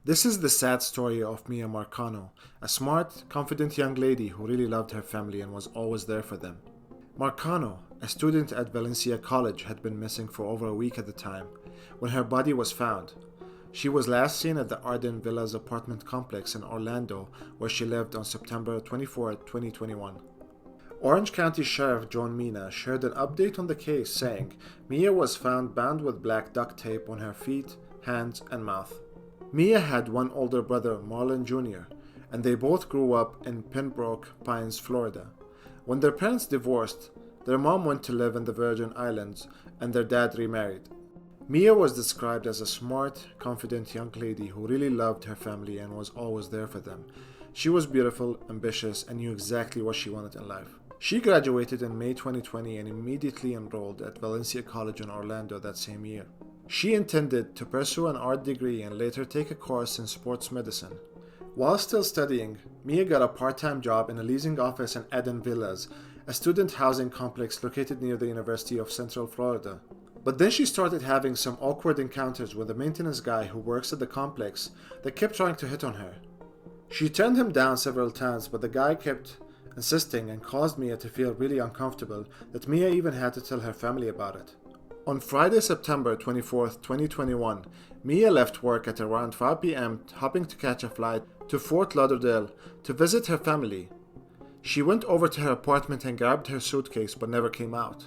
This is the sad story of Miya Marcano, a smart, confident young lady who really loved her family and was always there for them. Marcano, a student at Valencia College, had been missing for over a week at the time when her body was found. She was last seen at the Arden Villas apartment complex in Orlando, where she lived on September 24, 2021. Orange County Sheriff John Mina shared an update on the case saying Miya was found bound with black duct tape on her feet, hands, and mouth. Miya had one older brother, Marlon Jr., and they both grew up in Pembroke Pines, Florida. When their parents divorced, their mom went to live in the Virgin Islands and their dad remarried. Miya was described as a smart, confident young lady who really loved her family and was always there for them. She was beautiful, ambitious, and knew exactly what she wanted in life. She graduated in May 2020 and immediately enrolled at Valencia College in Orlando that same year. She intended to pursue an art degree and later take a course in sports medicine. While still studying, Miya got a part-time job in a leasing office in Eden Villas, a student housing complex located near the University of Central Florida. But then she started having some awkward encounters with a maintenance guy who works at the complex that kept trying to hit on her. She turned him down several times, but the guy kept insisting and caused Miya to feel really uncomfortable that Miya even had to tell her family about it. On Friday, September 24, 2021, Miya left work at around 5 p.m. hoping to catch a flight to Fort Lauderdale to visit her family. She went over to her apartment and grabbed her suitcase but never came out.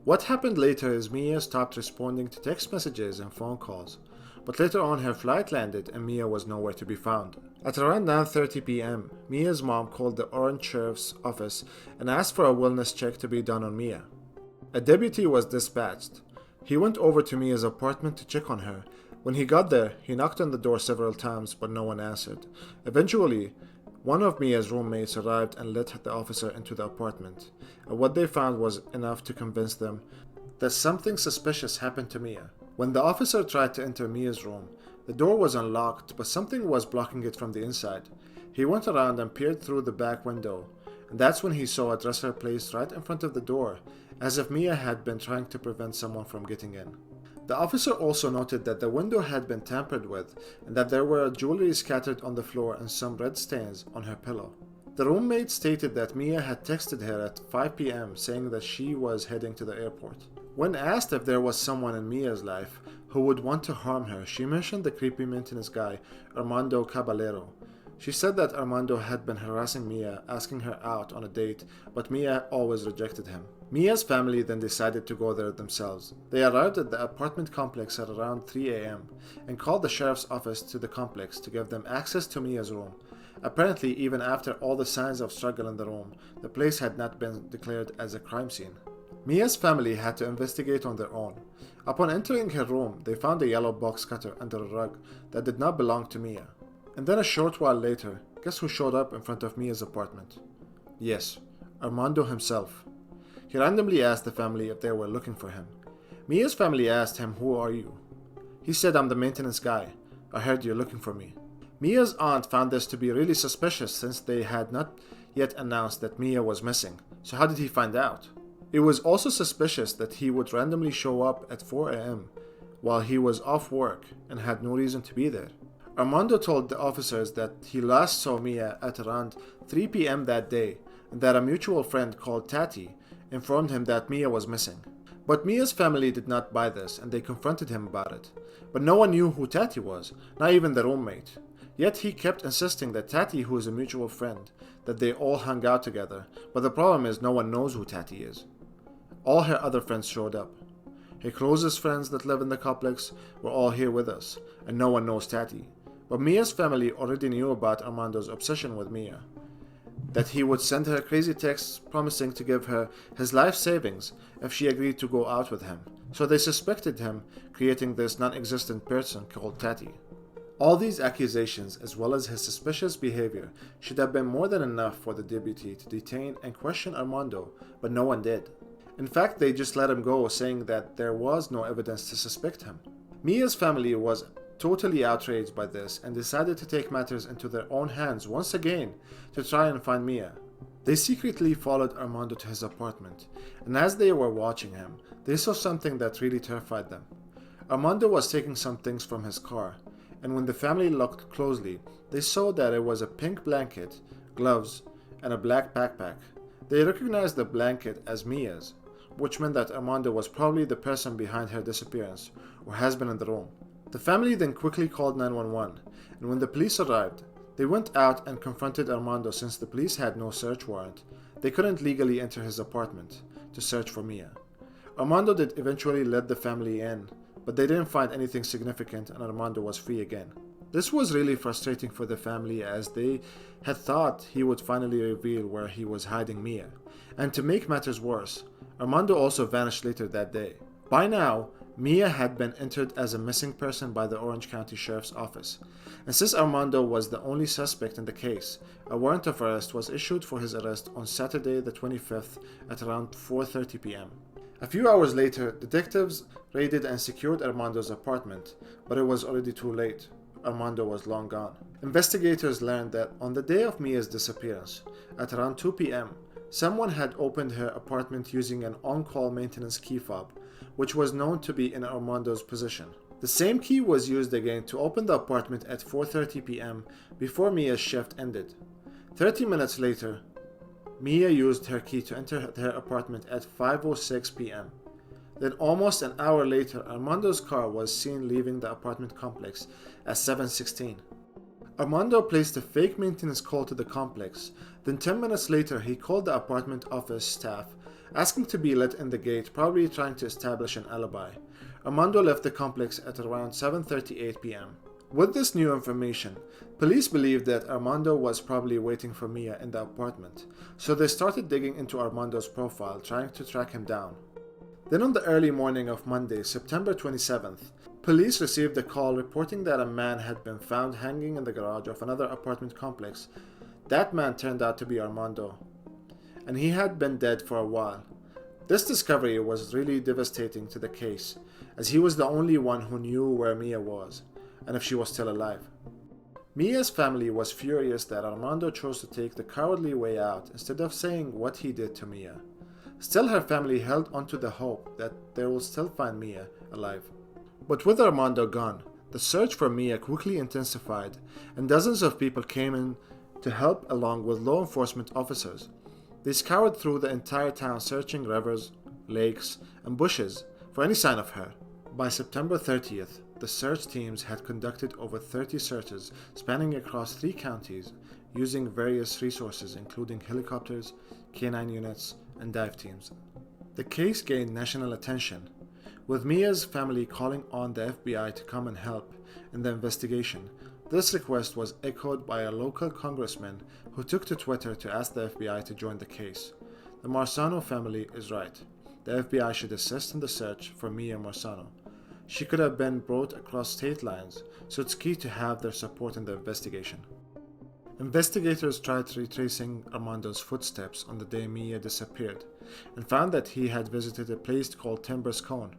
What happened later is Miya stopped responding to text messages and phone calls, but later on her flight landed and Miya was nowhere to be found. At around 9:30 p.m., Miya's mom called the Orange Sheriff's office and asked for a wellness check to be done on Miya. A deputy was dispatched. He went over to Miya's apartment to check on her. When he got there, he knocked on the door several times, but no one answered. Eventually, one of Miya's roommates arrived and let the officer into the apartment. And what they found was enough to convince them that something suspicious happened to Miya. When the officer tried to enter Miya's room, the door was unlocked, but something was blocking it from the inside. He went around and peered through the back window, and that's when he saw a dresser placed right in front of the door, as if Miya had been trying to prevent someone from getting in. The officer also noted that the window had been tampered with and that there were jewelry scattered on the floor and some red stains on her pillow. The roommate stated that Miya had texted her at 5 p.m. saying that she was heading to the airport. When asked if there was someone in Miya's life who would want to harm her, she mentioned the creepy maintenance guy, Armando Caballero. She said that Armando had been harassing Miya, asking her out on a date, but Miya always rejected him. Miya's family then decided to go there themselves. They arrived at the apartment complex at around 3 a.m. and called the sheriff's office to the complex to give them access to Miya's room. Apparently, even after all the signs of struggle in the room, the place had not been declared as a crime scene. Miya's family had to investigate on their own. Upon entering her room, they found a yellow box cutter under a rug that did not belong to Miya. And then a short while later, guess who showed up in front of Miya's apartment? Yes, Armando himself. He randomly asked the family if they were looking for him. Miya's family asked him, "Who are you?" He said, "I'm the maintenance guy. I heard you're looking for me." Miya's aunt found this to be really suspicious since they had not yet announced that Miya was missing. So how did he find out? It was also suspicious that he would randomly show up at 4 a.m. while he was off work and had no reason to be there. Armando told the officers that he last saw Miya at around 3 p.m. that day and that a mutual friend called Tati informed him that Miya was missing. But Miya's family did not buy this and they confronted him about it. But no one knew who Tati was, not even the roommate. Yet he kept insisting that Tati, who is a mutual friend, that they all hung out together. But the problem is no one knows who Tati is. All her other friends showed up. Her closest friends that live in the complex were all here with us, and no one knows Tati. But Miya's family already knew about Armando's obsession with Miya, that he would send her crazy texts promising to give her his life savings if she agreed to go out with him. So they suspected him creating this non-existent person called Tati. All these accusations, as well as his suspicious behavior, should have been more than enough for the deputy to detain and question Armando, but no one did. In fact, they just let him go, saying that there was no evidence to suspect him. Miya's family was totally outraged by this and decided to take matters into their own hands once again to try and find Miya. They secretly followed Armando to his apartment, and as they were watching him, they saw something that really terrified them. Armando was taking some things from his car. and when the family looked closely, they saw that it was a pink blanket, gloves, and a black backpack. They recognized the blanket as Mia's, which meant that Armando was probably the person behind her disappearance or has been in the room. The family then quickly called 911, and when the police arrived, they went out and confronted Armando. Since the police had no search warrant, they couldn't legally enter his apartment to search for Miya. Armando did eventually let the family in, but they didn't find anything significant and Armando was free again. This was really frustrating for the family as they had thought he would finally reveal where he was hiding Miya. And to make matters worse, Armando also vanished later that day. By now, Miya had been entered as a missing person by the Orange County Sheriff's Office, and since Armando was the only suspect in the case, a warrant of arrest was issued for his arrest on Saturday the 25th at around 4:30 p.m. A few hours later, detectives raided and secured Armando's apartment, but it was already too late. Armando was long gone. Investigators learned that on the day of Mia's disappearance, at around 2 p.m., someone had opened her apartment using an on-call maintenance key fob, which was known to be in Armando's possession. The same key was used again to open the apartment at 4:30 p.m. before Mia's shift ended. 30 minutes later, Miya used her key to enter her apartment at 5:06 p.m. Then almost an hour later, Armando's car was seen leaving the apartment complex at 7:16. Armando placed a fake maintenance call to the complex. Then 10 minutes later, he called the apartment office staff, asking to be let in the gate, probably trying to establish an alibi. Armando left the complex at around 7:38 p.m. With this new information, police believed that Armando was probably waiting for Miya in the apartment, so they started digging into Armando's profile, trying to track him down. Then on the early morning of Monday, September 27th, police received a call reporting that a man had been found hanging in the garage of another apartment complex. That man turned out to be Armando, and he had been dead for a while. This discovery was really devastating to the case, as he was the only one who knew where Miya was, and if she was still alive. Mia's family was furious that Armando chose to take the cowardly way out instead of saying what he did to Miya. Still, her family held onto the hope that they will still find Miya alive. But with Armando gone, the search for Miya quickly intensified, and dozens of people came in to help along with law enforcement officers. They scoured through the entire town searching rivers, lakes, and bushes for any sign of her. By September 30th, the search teams had conducted over 30 searches spanning across 3 counties using various resources including helicopters, canine units, and dive teams. The case gained national attention, with Mia's family calling on the FBI to come and help in the investigation. This request was echoed by a local congressman who took to Twitter to ask the FBI to join the case. The Marcano family is right. The FBI should assist in the search for Miya Marcano. She could have been brought across state lines, so it's key to have their support in the investigation. Investigators tried retracing Armando's footsteps on the day Miya disappeared and found that he had visited a place called Timbers Cone.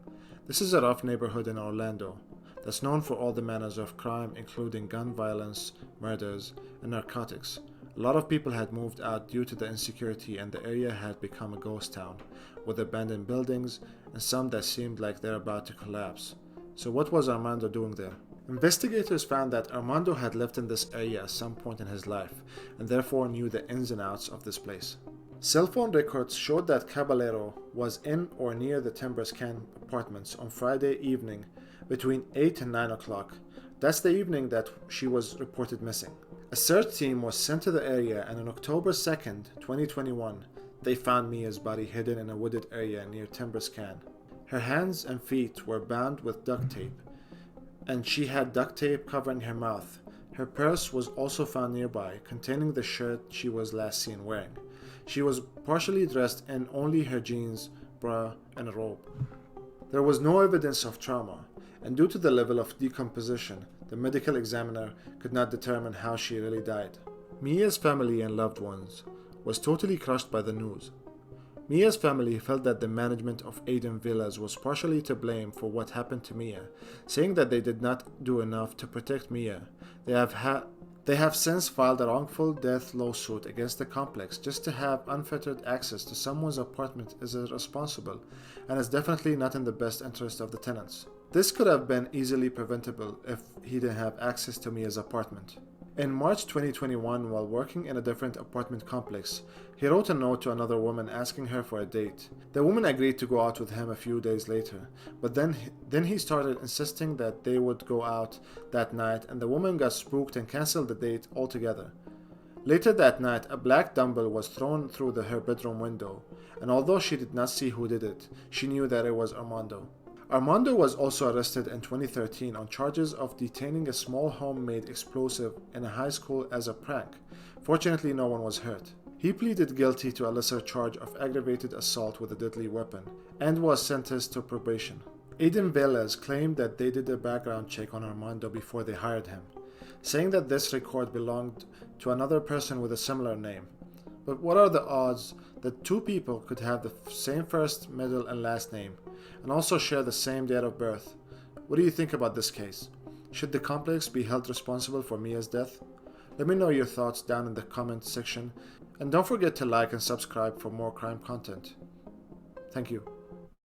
This is a rough neighborhood in Orlando that's known for all the manners of crime, including gun violence, murders, and narcotics. A lot of people had moved out due to the insecurity, and the area had become a ghost town, with abandoned buildings and some that seemed like they're about to collapse. So what was Armando doing there? Investigators found that Armando had lived in this area at some point in his life, and therefore knew the ins and outs of this place. Cell phone records showed that Caballero was in or near the Timbers Can apartments on Friday evening between 8 and 9 o'clock. That's the evening that she was reported missing. A search team was sent to the area, and on October 2nd, 2021, they found Mia's body hidden in a wooded area near Timbers Can. Her hands and feet were bound with duct tape, and she had duct tape covering her mouth. Her purse was also found nearby, containing the shirt she was last seen wearing. She was partially dressed in only her jeans, bra, and a robe. There was no evidence of trauma, and due to the level of decomposition, the medical examiner could not determine how she really died. Mia's family and loved ones was totally crushed by the news. Mia's family felt that the management of Aiden Villas was partially to blame for what happened to Miya, saying that they did not do enough to protect Miya. They have since filed a wrongful death lawsuit against the complex. Just to have unfettered access to someone's apartment is irresponsible and is definitely not in the best interest of the tenants. This could have been easily preventable if he didn't have access to Mia's apartment. In March 2021, while working in a different apartment complex, he wrote a note to another woman asking her for a date. The woman agreed to go out with him a few days later, but then he started insisting that they would go out that night, and the woman got spooked and canceled the date altogether. Later that night, a black dumbbell was thrown through her bedroom window, and although she did not see who did it, she knew that it was Armando. Armando was also arrested in 2013 on charges of detaining a small homemade explosive in a high school as a prank. Fortunately, no one was hurt. He pleaded guilty to a lesser charge of aggravated assault with a deadly weapon and was sentenced to probation. Aiden Velez claimed that they did a background check on Armando before they hired him, saying that this record belonged to another person with a similar name. But what are the odds that two people could have the same first, middle, and last name, and also share the same date of birth? What do you think about this case? Should the complex be held responsible for Mia's death? Let me know your thoughts down in the comment section, and don't forget to like and subscribe for more crime content. Thank you.